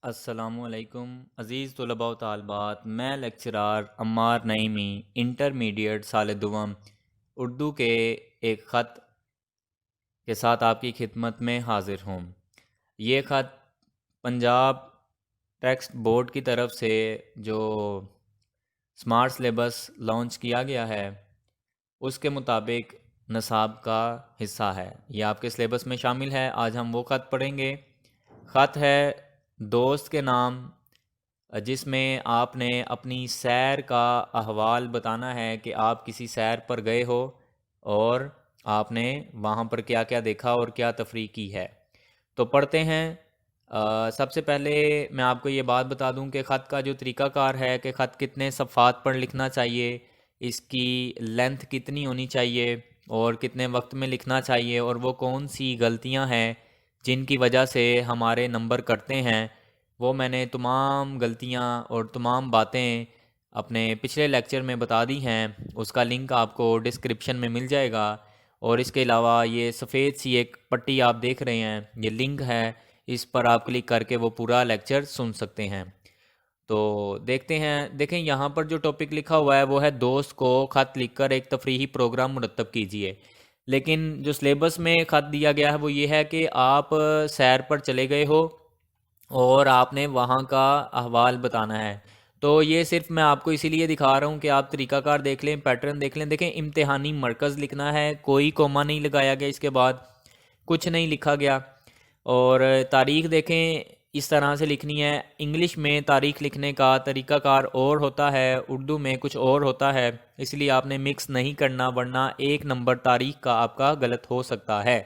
السلام علیکم عزیز طلباء و طالبات، میں لیکچرار عمار نعیمی انٹرمیڈیٹ سال دوم اردو کے ایک خط کے ساتھ آپ کی خدمت میں حاضر ہوں۔ یہ خط پنجاب ٹیکسٹ بورڈ کی طرف سے جو سمارٹ سلیبس لانچ کیا گیا ہے اس کے مطابق نصاب کا حصہ ہے، یہ آپ کے سلیبس میں شامل ہے۔ آج ہم وہ خط پڑھیں گے۔ خط ہے دوست کے نام، جس میں آپ نے اپنی سیر کا احوال بتانا ہے کہ آپ کسی سیر پر گئے ہو اور آپ نے وہاں پر کیا کیا دیکھا اور کیا تفریح کی ہے۔ تو پڑھتے ہیں۔ سب سے پہلے میں آپ کو یہ بات بتا دوں کہ خط کا جو طریقہ کار ہے کہ خط کتنے صفحات پر لکھنا چاہیے، اس کی لینتھ کتنی ہونی چاہیے اور کتنے وقت میں لکھنا چاہیے، اور وہ کون سی غلطیاں ہیں جن کی وجہ سے ہمارے نمبر کٹتے ہیں، وہ میں نے تمام غلطیاں اور تمام باتیں اپنے پچھلے لیکچر میں بتا دی ہیں۔ اس کا لنک آپ کو ڈسکرپشن میں مل جائے گا، اور اس کے علاوہ یہ سفید سی ایک پٹی آپ دیکھ رہے ہیں، یہ لنک ہے، اس پر آپ کلک کر کے وہ پورا لیکچر سن سکتے ہیں۔ تو دیکھتے ہیں، دیکھیں یہاں پر جو ٹاپک لکھا ہوا ہے وہ ہے دوست کو خط لکھ کر ایک تفریحی پروگرام مرتب کیجیے۔ لیکن جو سلیبس میں خط دیا گیا ہے وہ یہ ہے کہ آپ سیر پر چلے گئے ہو اور آپ نے وہاں کا احوال بتانا ہے۔ تو یہ صرف میں آپ کو اسی لیے دکھا رہا ہوں کہ آپ طریقہ کار دیکھ لیں، پیٹرن دیکھ لیں۔ دیکھیں امتحانی مرکز لکھنا ہے، کوئی کوما نہیں لگایا گیا، اس کے بعد کچھ نہیں لکھا گیا۔ اور تاریخ دیکھیں اس طرح سے لکھنی ہے۔ انگلش میں تاریخ لکھنے کا طریقہ کار اور ہوتا ہے، اردو میں کچھ اور ہوتا ہے، اس لیے آپ نے مکس نہیں کرنا، ورنہ ایک نمبر تاریخ کا آپ کا غلط ہو سکتا ہے۔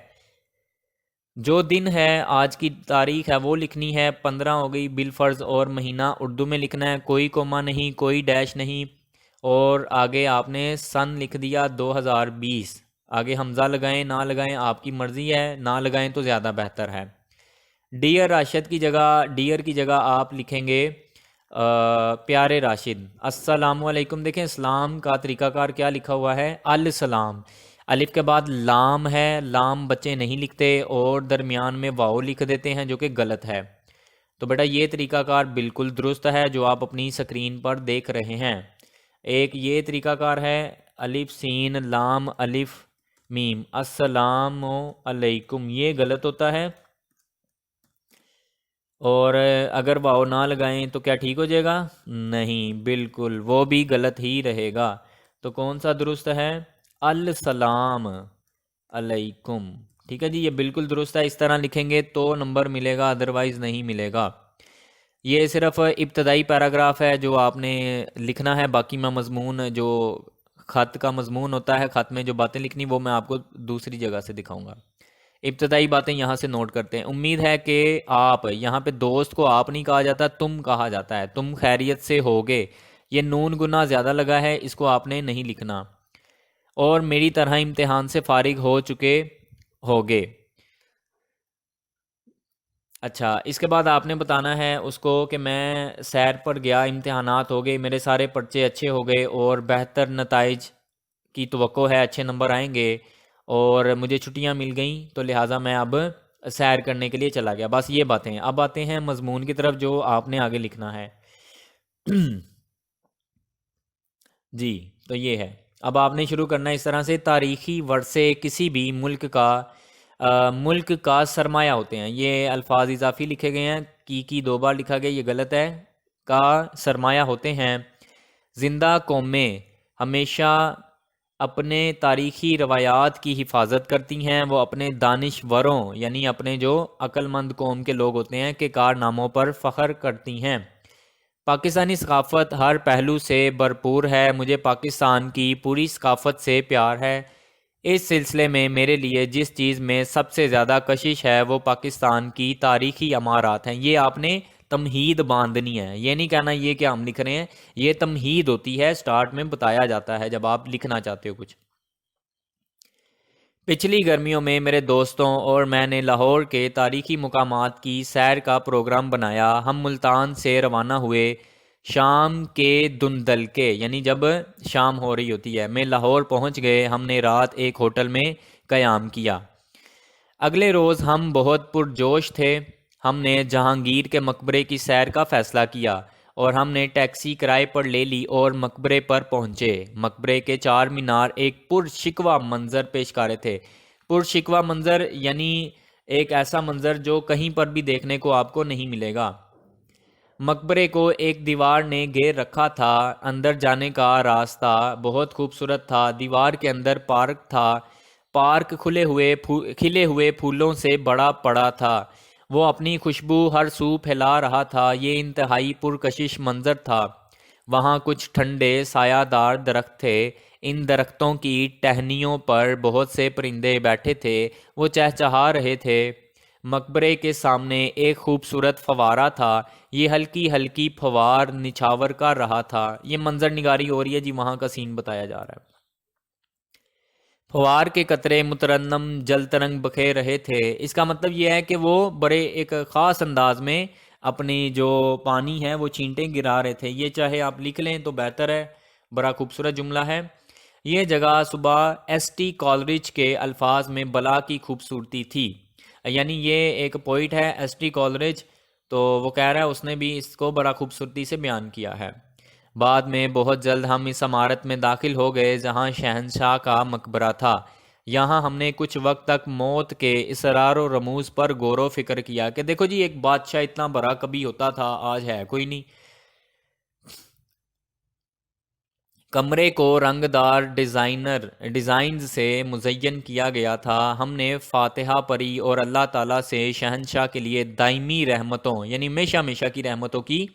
جو دن ہے، آج کی تاریخ ہے وہ لکھنی ہے، 15 ہو گئی بالفرض، اور مہینہ اردو میں لکھنا ہے، کوئی کوما نہیں، کوئی ڈیش نہیں، اور آگے آپ نے سن لکھ دیا 2020۔ آگے حمزہ لگائیں نہ لگائیں آپ کی مرضی ہے، نہ لگائیں تو زیادہ بہتر ہے۔ ڈیئر راشد کی جگہ، ڈیئر کی جگہ آپ لکھیں گے پیارے راشد۔ السلام علیکم، دیکھیں اسلام کا طریقہ کار کیا لکھا ہوا ہے، السلام۔ الف کے بعد لام ہے، لام بچے نہیں لکھتے اور درمیان میں واؤ لکھ دیتے ہیں جو کہ غلط ہے۔ تو بیٹا یہ طریقہ کار بالکل درست ہے جو آپ اپنی سکرین پر دیکھ رہے ہیں۔ ایک یہ طریقہ کار ہے الف سین لام الف میم، السلام علیکم، یہ غلط ہوتا ہے۔ اور اگر واؤ نہ لگائیں تو کیا ٹھیک ہو جائے گا؟ نہیں، بالکل وہ بھی غلط ہی رہے گا۔ تو کون سا درست ہے؟ السلام علیکم، ٹھیک ہے جی، یہ بالکل درست ہے۔ اس طرح لکھیں گے تو نمبر ملے گا، ادروائز نہیں ملے گا۔ یہ صرف ابتدائی پیراگراف ہے جو آپ نے لکھنا ہے، باقی میں مضمون جو خط کا مضمون ہوتا ہے، خط میں جو باتیں لکھنی وہ میں آپ کو دوسری جگہ سے دکھاؤں گا۔ ابتدائی باتیں یہاں سے نوٹ کرتے ہیں۔ امید ہے کہ آپ، یہاں پہ دوست کو آپ نہیں کہا جاتا، تم کہا جاتا ہے، تم خیریت سے ہوگے۔ یہ نون گنا زیادہ لگا ہے، اس کو آپ نے نہیں لکھنا۔ اور میری طرح امتحان سے فارغ ہو چکے ہوگے۔ اچھا، اس کے بعد آپ نے بتانا ہے اس کو کہ میں سیر پر گیا، امتحانات ہو گئے، میرے سارے پرچے اچھے ہو گئے اور بہتر نتائج کی توقع ہے، اچھے نمبر آئیں گے اور مجھے چھٹیاں مل گئیں، تو لہٰذا میں اب سیر کرنے کے لیے چلا گیا۔ بس یہ باتیں ہیں۔ اب آتے ہیں مضمون کی طرف جو آپ نے آگے لکھنا ہے۔ جی، تو یہ ہے۔ اب آپ نے شروع کرنا ہے اس طرح سے، تاریخی ورثے کسی بھی ملک کا سرمایہ ہوتے ہیں۔ یہ الفاظ اضافی لکھے گئے ہیں، کی 2 بار لکھا گیا، یہ غلط ہے۔ کا سرمایہ ہوتے ہیں۔ زندہ قومیں ہمیشہ اپنے تاریخی روایات کی حفاظت کرتی ہیں، وہ اپنے دانشوروں یعنی اپنے جو عقل مند قوم کے لوگ ہوتے ہیں کے کارناموں پر فخر کرتی ہیں۔ پاکستانی ثقافت ہر پہلو سے بھرپور ہے، مجھے پاکستان کی پوری ثقافت سے پیار ہے۔ اس سلسلے میں میرے لیے جس چیز میں سب سے زیادہ کشش ہے وہ پاکستان کی تاریخی عمارات ہیں۔ یہ آپ نے تمہید باندھنی ہے، یہ نہیں کہنا یہ کہ ہم لکھ رہے ہیں، یہ تمہید ہوتی ہے، سٹارٹ میں بتایا جاتا ہے جب آپ لکھنا چاہتے ہو کچھ۔ پچھلی گرمیوں میں میرے دوستوں اور میں نے لاہور کے تاریخی مقامات کی سیر کا پروگرام بنایا۔ ہم ملتان سے روانہ ہوئے شام کے دھندلکے، یعنی جب شام ہو رہی ہوتی ہے، میں لاہور پہنچ گئے۔ ہم نے رات ایک ہوٹل میں قیام کیا۔ اگلے روز ہم بہت پرجوش تھے۔ ہم نے جہانگیر کے مقبرے کی سیر کا فیصلہ کیا اور ہم نے ٹیکسی کرائے پر لے لی اور مقبرے پر پہنچے۔ مقبرے کے 4 مینار ایک پرشکوہ منظر پیش کر رہے تھے۔ پرشکوہ منظر یعنی ایک ایسا منظر جو کہیں پر بھی دیکھنے کو آپ کو نہیں ملے گا۔ مقبرے کو ایک دیوار نے گھیر رکھا تھا۔ اندر جانے کا راستہ بہت خوبصورت تھا۔ دیوار کے اندر پارک تھا۔ پارک کھلے ہوئے پھولوں سے بڑا پڑا تھا۔ وہ اپنی خوشبو ہر سو پھیلا رہا تھا۔ یہ انتہائی پرکشش منظر تھا۔ وہاں کچھ ٹھنڈے سایہ دار درخت تھے۔ ان درختوں کی ٹہنیوں پر بہت سے پرندے بیٹھے تھے۔ وہ چہچہا رہے تھے۔ مقبرے کے سامنے ایک خوبصورت فوارہ تھا۔ یہ ہلکی ہلکی پھوار نچھاور کر رہا تھا۔ یہ منظر نگاری ہو رہی ہے جی، وہاں کا سین بتایا جا رہا ہے۔ پھوار کے قطرے مترنم جل ترنگ بکھیر رہے تھے۔ اس کا مطلب یہ ہے کہ وہ بڑے ایک خاص انداز میں اپنی جو پانی ہے وہ چینٹیں گرا رہے تھے۔ یہ چاہے آپ لکھ لیں تو بہتر ہے، بڑا خوبصورت جملہ ہے۔ یہ جگہ صبح ایس ٹی کالرج کے الفاظ میں بلا کی خوبصورتی تھی۔ یعنی یہ ایک پوئٹ ہے ایس ٹی کالرج، تو وہ کہہ رہا ہے اس نے بھی اس کو بڑا خوبصورتی سے بیان کیا ہے۔ بعد میں بہت جلد ہم اس عمارت میں داخل ہو گئے جہاں شہنشاہ کا مقبرہ تھا۔ یہاں ہم نے کچھ وقت تک موت کے اسرار و رموز پر غور و فکر کیا کہ دیکھو جی ایک بادشاہ اتنا بڑا کبھی ہوتا تھا، آج ہے کوئی نہیں۔ کمرے کو رنگ دار ڈیزائنز سے مزین کیا گیا تھا۔ ہم نے فاتحہ پڑھی اور اللہ تعالیٰ سے شہنشاہ کے لیے دائمی رحمتوں یعنی ہمیشہ ہمیشہ کی رحمتوں کی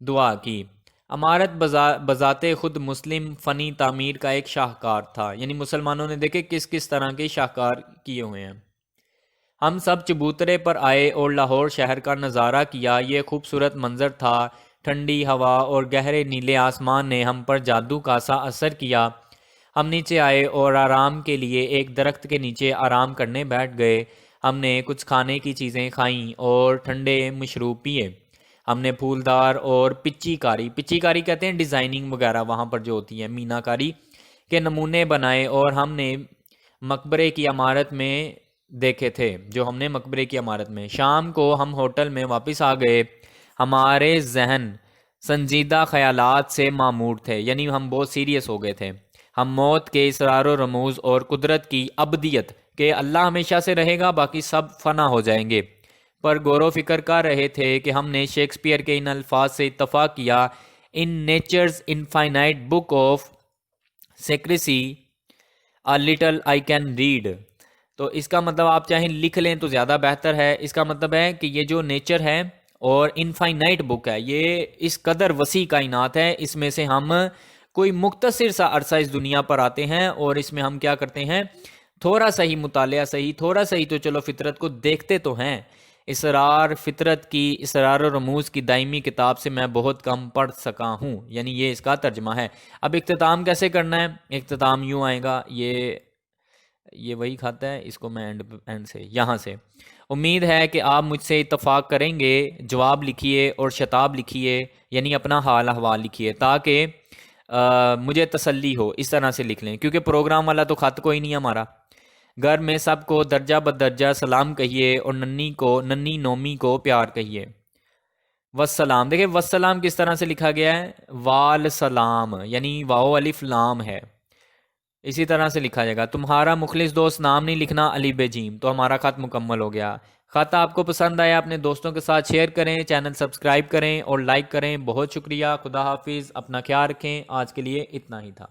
دعا کی۔ عمارت بذات خود مسلم فنی تعمیر کا ایک شاہکار تھا۔ یعنی مسلمانوں نے دیکھے کس کس طرح کے شاہکار کیے ہوئے ہیں۔ ہم سب چبوترے پر آئے اور لاہور شہر کا نظارہ کیا۔ یہ خوبصورت منظر تھا۔ ٹھنڈی ہوا اور گہرے نیلے آسمان نے ہم پر جادو کا سا اثر کیا۔ ہم نیچے آئے اور آرام کے لیے ایک درخت کے نیچے آرام کرنے بیٹھ گئے۔ ہم نے کچھ کھانے کی چیزیں کھائیں اور ٹھنڈے مشروب پیے۔ ہم نے پھولدار اور پچی کاری کہتے ہیں ڈیزائننگ وغیرہ وہاں پر جو ہوتی ہے، مینا کاری کے نمونے بنائے اور ہم نے مقبرے کی عمارت میں دیکھے تھے مقبرے کی عمارت میں۔ شام کو ہم ہوٹل میں واپس آ گئے۔ ہمارے ذہن سنجیدہ خیالات سے معمور تھے، یعنی ہم بہت سیریس ہو گئے تھے۔ ہم موت کے اسرار و رموز اور قدرت کی ابدیت کہ اللہ ہمیشہ سے رہے گا، باقی سب فنا ہو جائیں گے، پر غور و فکر کر رہے تھے کہ ہم نے شیکسپیئر کے ان الفاظ سے اتفاق کیا، in nature's infinite book of secrecy a little I can read۔ تو اس کا مطلب آپ چاہیں لکھ لیں تو زیادہ بہتر ہے۔ اس کا مطلب ہے کہ یہ جو نیچر ہے اور انفائنائٹ بک ہے، یہ اس قدر وسیع کائنات ہے، اس میں سے ہم کوئی مختصر سا عرصہ اس دنیا پر آتے ہیں اور اس میں ہم کیا کرتے ہیں، تھوڑا سا ہی مطالعہ تھوڑا سا ہی تو چلو فطرت کو دیکھتے تو ہیں۔ فطرت کی اسرار و رموز کی دائمی کتاب سے میں بہت کم پڑھ سکا ہوں، یعنی یہ اس کا ترجمہ ہے۔ اب اختتام کیسے کرنا ہے؟ اختتام یوں آئے گا، یہ وہی کھاتا ہے، اس کو میں اینڈ سے یہاں سے۔ امید ہے کہ آپ مجھ سے اتفاق کریں گے۔ جواب لکھیے اور شتاب لکھیے، یعنی اپنا حال احوال لکھیے تاکہ مجھے تسلی ہو۔ اس طرح سے لکھ لیں کیونکہ پروگرام والا تو خط کوئی نہیں ہمارا۔ گھر میں سب کو درجہ بدرجہ سلام کہیے اور ننی نومی کو پیار کہیے۔ والسلام، دیکھیں والسلام کس طرح سے لکھا گیا ہے، وال سلام، یعنی واو الف لام ہے، اسی طرح سے لکھا جائے گا۔ تمہارا مخلص دوست، نام نہیں لکھنا، علی بجیم۔ تو ہمارا خط مکمل ہو گیا۔ خط آپ کو پسند آیا اپنے دوستوں کے ساتھ شیئر کریں، چینل سبسکرائب کریں اور لائک کریں۔ بہت شکریہ، خدا حافظ، اپنا خیال رکھیں۔ آج کے لیے اتنا ہی تھا۔